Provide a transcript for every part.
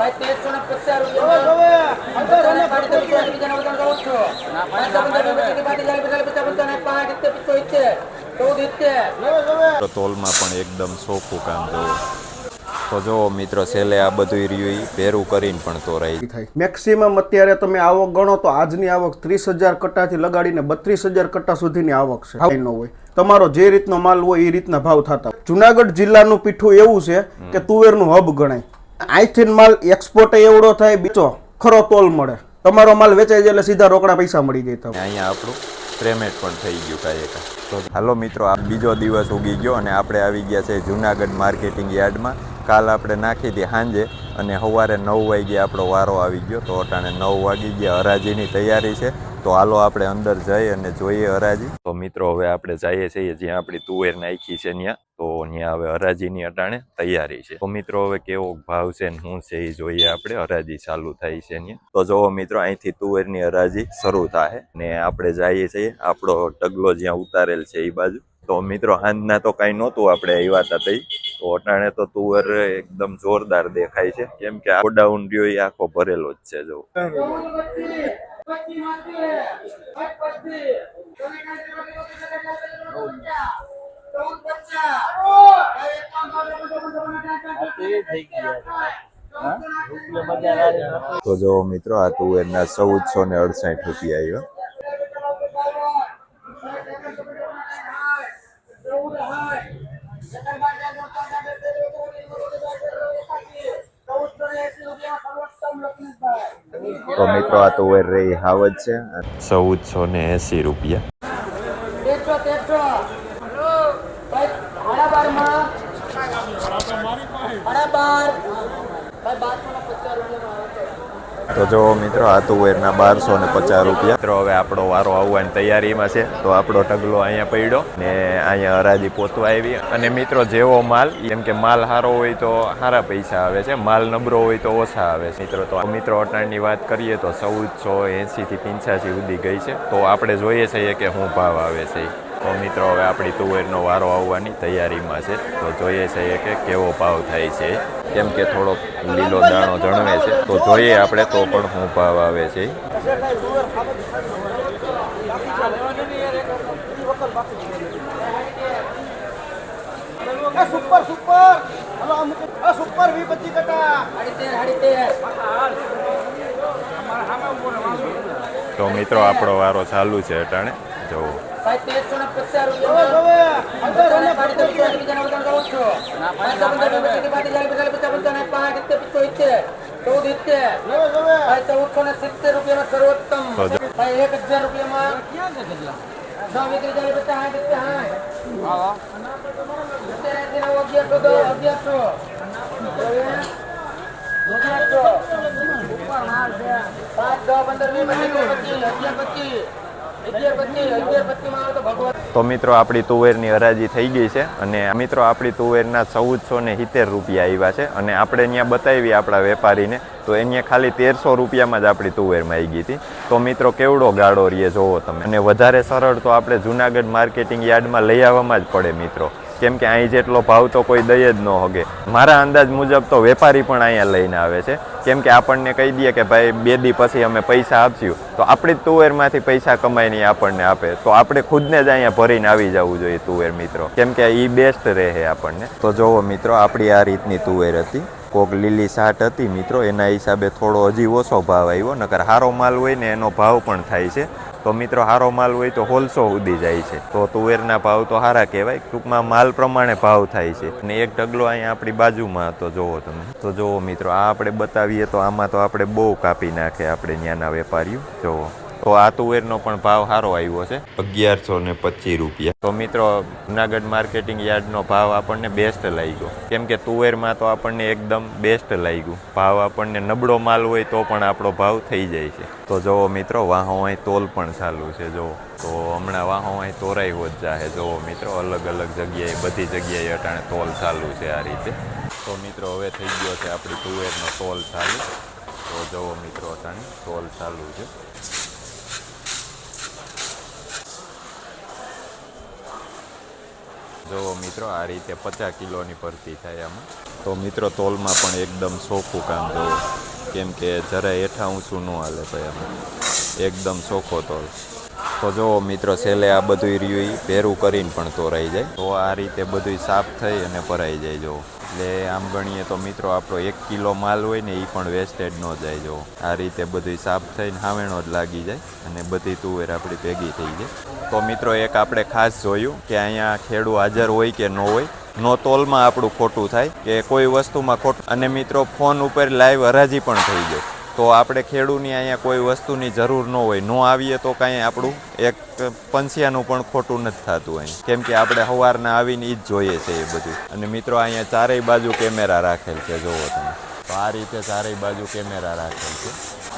ભાઈ 1350 તોલમાં પણ એકદમ સોખું કામ જોવો તો જો મિત્રો છેલ્લે આ બધું રહ્યું ભેરું કરીને પણ તોરાય થાય. મેક્સિમમ અત્યારે તમે આવક ગણો તો આજની આવક 30,000 કટ્ટાથી લગાડીને 32,000 કટ્ટા સુધીની આવક છે. ભાવ ન હોય તમારો જે રીતનો માલ હોય એ રીતના ભાવ થતા. જુનાગઢ જિલ્લાનું પીઠું એવું છે કે તુવેરનું હબ ગણાય. અહીંથી માલ એક્સપોર્ટ એવડો થાય, બીજો ખરો તોલ મળે. તમારો માલ વેચાઈ જાય એટલે સીધા રોકડા પૈસા મળી જાય તમને. અહીંયા આપણું પેમેન્ટ પણ થઈ ગયું કાંઈ કા. તો હાલો મિત્રો, આ બીજો દિવસ ઉગી ગયો અને આપણે આવી ગયા છે જુનાગઢ માર્કેટિંગ યાર્ડમાં. કાલ આપણે નાખી હતી સાંજે અને સવારે 9 વાગ્યે આપણો વારો આવી ગયો. તો અટાણે 9 વાગી ગયા, હરાજીની તૈયારી છે. તો હાલો આપણે અંદર જઈ અને જોઈએ હરાજી. તો મિત્રો હવે આપણે જઈએ છીએ જ્યાં આપણી તુવેર નાખી છે ત્યાં. તો ત્યાં હવે હરાજીની અટાણે તૈયારી છે. તો મિત્રો હવે કેવો ભાવ છે ને શું છે એ જોઈએ આપણે. હરાજી ચાલુ થાય છે ત્યાં. તો જોવો મિત્રો, અહીંથી તુવેરની હરાજી શરૂ થાય ને આપણે જઈએ છીએ આપણો ટગલો જ્યાં ઉતારેલ છે એ બાજુ. તો મિત્રો સાંજના તો કાંઈ નહોતું, આપણે આવ્યા હતા તઈ. તો અટાણે તો તુવેર એકદમ જોરદાર દેખાય છે, કેમ કે આ ગોડાઉન રહ્યો એ આખો ભરેલો જ છે. જો તો જો મિત્રો, આ તુવેરના 1468 રૂપિયા આવ્યા. તો મિત્રો આ તુવેર રહી હાવજ છે 1480 રૂપિયા. તો જો મિત્રો, આ તુવેરના 1250 રૂપિયા. મિત્રો હવે આપણો વારો આવવાની તૈયારીમાં છે. તો આપણો ટગલો અહીંયા પડ્યો ને અહીંયા હરાજી પોતવા આવી. અને મિત્રો જેવો માલ, એમ કે માલ સારો હોય તો સારા પૈસા આવે છે, માલ નબળો હોય તો ઓછા આવે છે. મિત્રો અટાણની વાત કરીએ તો 1480 થી 85 સુધી ગઈ છે. તો આપણે જોઈએ છીએ કે શું ભાવ આવે છે. તો મિત્રો હવે આપણી તુવેરનો વારો આવવાની તૈયારીમાં છે. તો જોઈએ છીએ કે કેવો ભાવ થાય છે, કેમ કે થોડોક લીલો દાણો જણવે છે. તો જોઈએ આપણે તો પણ શું ભાવ આવે છે. તો મિત્રો આપણો વારો ચાલુ છે અટાણે. જોવો 1350 રૂપિયા સર્વોત્તમ. 1000 રૂપિયામાં તો મિત્રો આપણી તુવેરની હરાજી થઈ ગઈ છે અને મિત્રો આપણી તુવેરના 1470 રૂપિયા આવ્યા છે. અને આપણે અહીંયા બતાવી આપણા વેપારીને તો અહીંયા ખાલી 1300 રૂપિયામાં જ આપણી તુવેરમાં આવી ગઈ હતી. તો મિત્રો કેવડો ગાળો રહીએ જોવો તમે. અને વધારે સરળ તો આપણે જુનાગઢ માર્કેટિંગ યાર્ડમાં લઈ આવવામાં જ પડે મિત્રો, કેમ કે અહીં જેટલો ભાવ તો કોઈ દઈ જ ન હોગે. મારા અંદાજ મુજબ તો વેપારી પણ અહીંયા લઈને આવે છે, કેમ કે આપણને કહી દઈએ કે ભાઈ 2 દી પછી અમે પૈસા આપશું, તો આપણી જ તુવેરમાંથી પૈસા કમાઈને આપણને આપે. તો આપણે ખુદને જ અહીંયા ભરીને આવી જવું જોઈએ તુવેર મિત્રો, કેમ કે એ બેસ્ટ રહે આપણને. તો જોવો મિત્રો, આપણી આ રીતની તુવેર હતી. કોક લીલી સાટ હતી મિત્રો, એના હિસાબે થોડો હજી ઓછો ભાવ આવ્યો. નકર સારો માલ હોય ને એનો ભાવ પણ થાય છે. તો મિત્રો સારો માલ હોય તો હોલસો ઉડી જાય છે. તો તુવેરના ભાવ તો સારા કહેવાય. ટૂંકમાં માલ પ્રમાણે ભાવ થાય છે. અને એક ઢગલો અહીંયા આપણી બાજુમાં તો જોવો તમે. તો જોવો મિત્રો, આ આપણે બતાવીએ તો આમાં તો આપણે બહુ કાપી નાખે આપણે ત્યાંના વેપારીઓ. જોવો તો આ તુવેરનો પણ ભાવ સારો આવ્યો છે 1125 રૂપિયા. તો મિત્રો જુનાગઢ માર્કેટિંગ યાર્ડનો ભાવ આપણને બેસ્ટ લાગ્યો, કેમ કે તુવેરમાં તો આપણને એકદમ બેસ્ટ લાગ્યું. ભાવ આપણને નબળો માલ હોય તો પણ આપણો ભાવ થઈ જાય છે. તો જોવો મિત્રો, વાહો અહીં તોલ પણ ચાલુ છે. જોવો તો હમણાં વાહો અહીં તોરાઈ હોત જાહે. જોવો મિત્રો, અલગ અલગ જગ્યાએ બધી જગ્યાએ અટાણે તોલ ચાલુ છે આ રીતે. તો મિત્રો હવે થઈ ગયો છે આપણી તુવેરનો તોલ ચાલુ. તો જોવો મિત્રો, અટાણે તોલ ચાલુ છે. જો મિત્રો આ રીતે 50 કિલોની ભરતી થાય આમાં. તો મિત્રો તોલમાં પણ એકદમ ચોખ્ખું કામ જોવો, કેમ કે જરાય હેઠા ઊંચું ન હાલે ભાઈ આમાં, એકદમ ચોખ્ખો તોલ. તો જો મિત્રો છેલ્લે આ બધું રહ્યું ભેરું કરીને પણ તોરાઈ જાય. તો આ રીતે બધું સાફ થઈ અને ભરાઈ જાય. જો એટલે આમ ગણીએ તો મિત્રો આપણો 1 કિલો માલ હોય ને એ પણ વેસ્ટેજ ન જાય. જો આ રીતે બધું સાફ થઈને હાવેણો જ લાગી જાય અને બધી તુવેર આપણી ભેગી થઈ જાય. તો મિત્રો એક આપણે ખાસ જોયું કે અહીંયા ખેડૂ હાજર હોય કે ન હોય, નો તોલમાં આપણું ખોટું થાય કે કોઈ વસ્તુમાં ખોટું. અને મિત્રો ફોન ઉપર લાઈવ હરાજી પણ થઈ જાય. તો આપણે ખેડૂની અહીંયા કોઈ વસ્તુની જરૂર ન હોય, ન આવીએ તો કાંઈ આપણું એક પંસિયાનું પણ ખોટું નથી થતું અહીં, કેમ કે આપણે સવારના આવીને એ જ જોઈએ છે એ બધું. અને મિત્રો અહીંયા ચારેય બાજુ કેમેરા રાખેલ છે, જોવો તમે. તો આ રીતે ચારેય બાજુ કેમેરા રાખેલ છે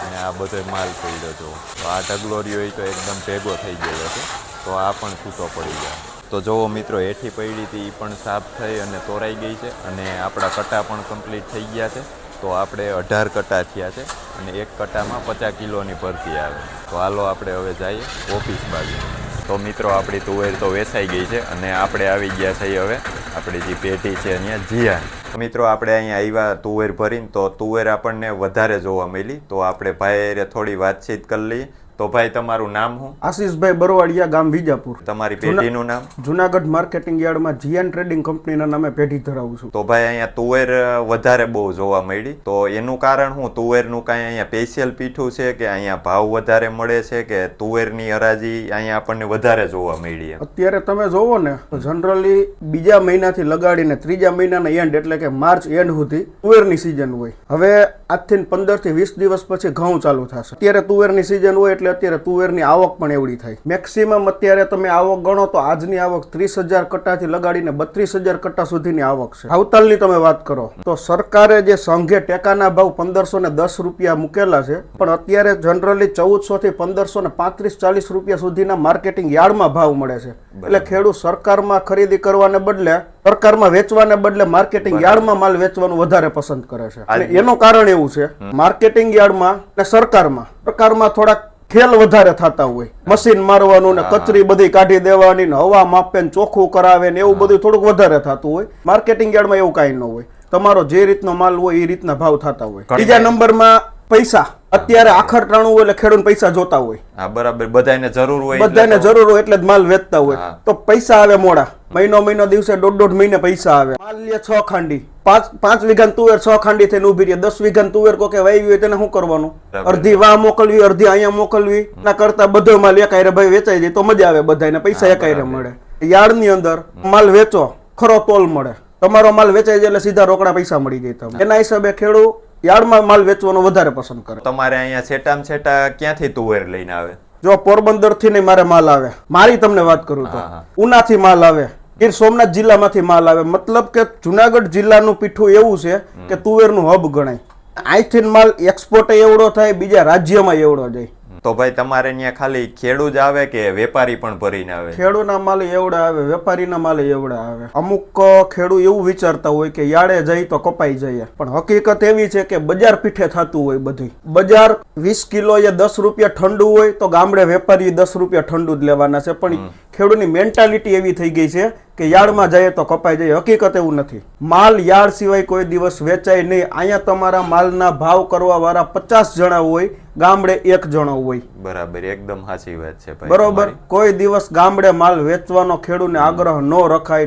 અને આ બધો માલ પડ્યો જો. તો આ ઢગલો રહ્યો તો એકદમ ભેગો થઈ ગયેલો છે, તો આ પણ છૂટો પડી જાય. તો જોવો મિત્રો હેઠી પડી હતી એ પણ સાફ થઈ અને તોરાઈ ગઈ છે અને આપણા કટા પણ કમ્પ્લીટ થઈ ગયા છે. તો આપણે 18 કટા થયા છે અને એક કટામાં 50 કિલોની ભરતી આવે. તો હાલો આપણે હવે જઈએ ઓફિસ બાજુ. તો મિત્રો આપણી તુવેર તો વેચાઈ ગઈ છે અને આપણે આવી ગયા છીએ હવે આપણી જે પેઢી છે અહીંયા જીયા. મિત્રો આપણે અહીંયા આવ્યા તુવેર ભરીને, તો તુવેર આપણને વધારે જોવા મળી. તો આપણે ભાઈ થોડી વાતચીત કરી લઈએ. તો ભાઈ તમારું નામ શું? આશીષભાઈ બરવાડિયા, ગામ વિજાપુર. તમારી પેઢીનું નામ? જુનાગઢ માર્કેટિંગ યાર્ડમાં જીએન ટ્રેડિંગ કંપનીના નામે પેઢી ધરાવું છું. તો ભાઈ અહીંયા તુવેર વધારે બહુ જોવા મળી. તો એનું કારણ શું? તુવેરનું કાંઈ અહીંયા સ્પેશિયલ પીઠું છે કે અહીંયા ભાવ વધારે મળે છે કે તુવેરની હરાજી અહીંયા આપણને વધારે જોવા મળી? અત્યારે તમે જોવો ને તો જનરલી બીજા મહિનાથી લગાડીને ત્રીજા મહિનાના એન્ડ એટલે કે માર્ચ એન્ડ સુધી તુવેરની સિઝન હોય. હવે આજથી 15 થી 20 દિવસ પછી ઘઉં ચાલુ થશે. અત્યારે તુવેરની સિઝન હોય એટલે અત્યારે તુવેરની આવક પણ એવડી થાય. મેક્સિમમ અત્યારે તમે આવક ગણો તો આજની આવક 30,000 કટ્ટાથી લગાડીને 32,000 કટ્ટા સુધીની આવક છે. આવતાલની તમે વાત કરો તો સરકારે જે સંઘે ટેકાના ભાવ 1510 રૂપિયા મૂકેલા છે, પણ અત્યારે જનરલી 1400 થી 1535-40 રૂપિયા સુધીના માર્કેટિંગ યાર્ડમાં ભાવ મળે છે. એટલે ખેડૂત સરકારમાં ખરીદી કરવાને બદલે, સરકારમાં વેચવાને બદલે માર્કેટિંગ યાર્ડમાં માલ વેચવાનું વધારે પસંદ કરે છે. અને એનું કારણ એવું છે, માર્કેટિંગ યાર્ડમાં અને સરકારમાં થોડાક ખેલ વધારે થતા હોય. મશીન મારવાનું ને કચરી બધી કાઢી દેવાની ને હવા માપે ને ચોખ્ખું કરાવે ને એવું બધું થોડુંક વધારે થતું હોય. માર્કેટિંગ યાર્ડમાં એવું કાંઈ ન હોય. તમારો જે રીતનો માલ હોય એ રીતના ભાવ થતા હોય. બીજા નંબરમાં પૈસા. અત્યારે આખર ટાણું હોય એટલે ખેડૂત પૈસા જોતા હોય. હા બરાબર, બધાને જરૂર હોય, બધાને જરૂર હોય એટલે જ માલ વેચતા હોય. તો પૈસા આવે મોડા, મહિનો દિવસે દોઢ મહિને પૈસા આવે. માલ લે 6 ખાંડી, 5 વીઘા તુવેર 6 ખાંડી થઈને ઉભી રહી. 10 વીઘા તુવેર કોકે વાવી હોય તેને શું કરવાનું? અડધી વાહ મોકલવી, અડધી અહીંયા મોકલવી. ના કરતા બધો માલ એકાયરે ભાઈ વેચાઈ જાય તો મજા આવે, બધાને પૈસા એકાયરે મળે. યાર્ડની અંદર માલ વેચો, ખરો તોલ મળે. તમારો માલ વેચાઈ જાય એટલે સીધા રોકડા પૈસા મળી જાય તમને. એના હિસાબે ખેડૂત યાર્ડમાં માલ વેચવાનો વધારે પસંદ કરે. તમારે અહીંયા છેટામ છેટા ક્યાંથી તુવેર લઈને આવે? જો પોરબંદર થી નહીં મારે માલ આવે. મારી તમને વાત કરું તો ઉનાથી માલ આવે, ગીર સોમનાથ જિલ્લામાંથી માલ આવે. મતલબ કે જુનાગઢ જિલ્લાનું પીઠું એવું છે કે તુવેરનું હબ ગણાય. અહીંથી માલ એક્સપોર્ટ એવડો થાય, બીજા રાજ્યમાં એવડો જાય. તો ભાઈ તમારે અહીંયા ખાલી ખેડૂત જ આવે કે વેપારી પણ ભરીને આવે? ખેડૂતના માલ એવડા આવે, વેપારીના માલ એવડા આવે. અમુક ખેડૂત એવું વિચારતા હોય કે યાડે જઈ તો કપાઈ જાય, પણ હકીકત એવી છે કે બજાર પીઠે થતું હોય બધું. બજાર 20 કિલો એ 10 રૂપિયા ઠંડુ હોય તો ગામડે વેપારી 10 રૂપિયા ઠંડુ જ લેવાના છે. પણ ખેડૂતની મેન્ટાલિટી એવી થઈ ગઈ છે કે યાર્ડમાં જાય તો કપાઈ જાય. હકીકત એવું નથી. માલ યાર્ડ સિવાય કોઈ દિવસ વેચાય નહીં. અહીંયા તમારા માલના ભાવ કરવા વાળા 50 જણા હોય, ગામડે 1 જણો હોય. બરાબર, એકદમ સાચી વાત છે ભાઈ. બરોબર, કોઈ દિવસ ગામડે માલ વેચવાનો ખેડૂતને આગ્રહ ન રખાય,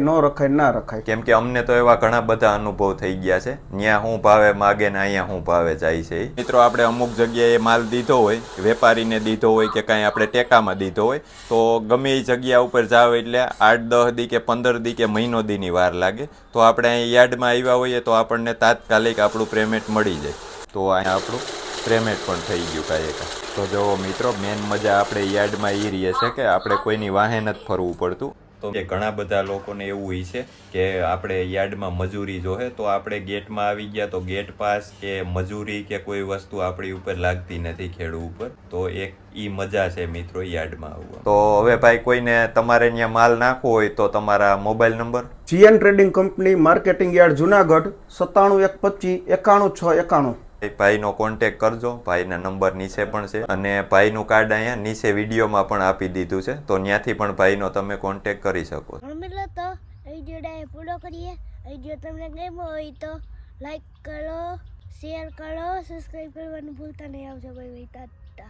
ના રખાય. કેમ કે અમને તો એવા ઘણા બધા અનુભવ થઈ ગયા છે. ત્યાં હું ભાવે માગે ને અહીંયા હું ભાવે જાય છે. મિત્રો આપણે અમુક જગ્યાએ માલ દીધો હોય, વેપારીને દીધો હોય કે કાંઈ આપણે ટેકામાં દીધો હોય, તો ગમે એ જગ્યા ઉપર જાવ એટલે 8-10 દી કે 15 દી કે મહિનો દીની વાર લાગે. તો આપણે અહીં યાર્ડમાં આવ્યા હોઈએ તો આપણને તાત્કાલિક આપણું પેમેન્ટ મળી જાય. તો અહીંયા આપણું પેમેન્ટ પણ થઈ ગયું કાંઈ. તો જો મિત્રો મેન મજા આપણે યાર્ડમાં એ રહે છે કે આપણે કોઈની વાહે નથી ફરવું પડતું. તો ઘણા બધા લોકોને એવું હોય છે કે આપણે યાર્ડમાં મજૂરી જોહે, તો આપણે ગેટમાં આવી ગયા તો ગેટ પાસ કે મજૂરી કે કોઈ વસ્તુ આપણી ઉપર લાગતી નથી ખેડૂત ઉપર. તો એક ઈ મજા છે મિત્રો યાર્ડમાં આવવા. તો હવે ભાઈ કોઈને તમારે ત્યાં માલ નાખવો હોય તો તમારા mobile number? જીએન trading company, marketing yard Junagadh, 97 125 91 691. ભાઈનો કોન્ટેક કરજો. ભાઈના નંબર નીચે પણ છે અને ભાઈનું કાર્ડ અહીંયા નીચે વિડીયોમાં પણ આપી દીધું છે, તો ત્યાંથી પણ ભાઈનો તમે કોન્ટેક કરી શકો. વિડીયો પૂરો કરીએ. વિડીયો તમને ગમ્યો હોય તો લાઈક કરો, શેર કરો, સબસ્ક્રાઈબ કરવાનું ભૂલતા નહીં. આવજો ભાઈ ટાટા.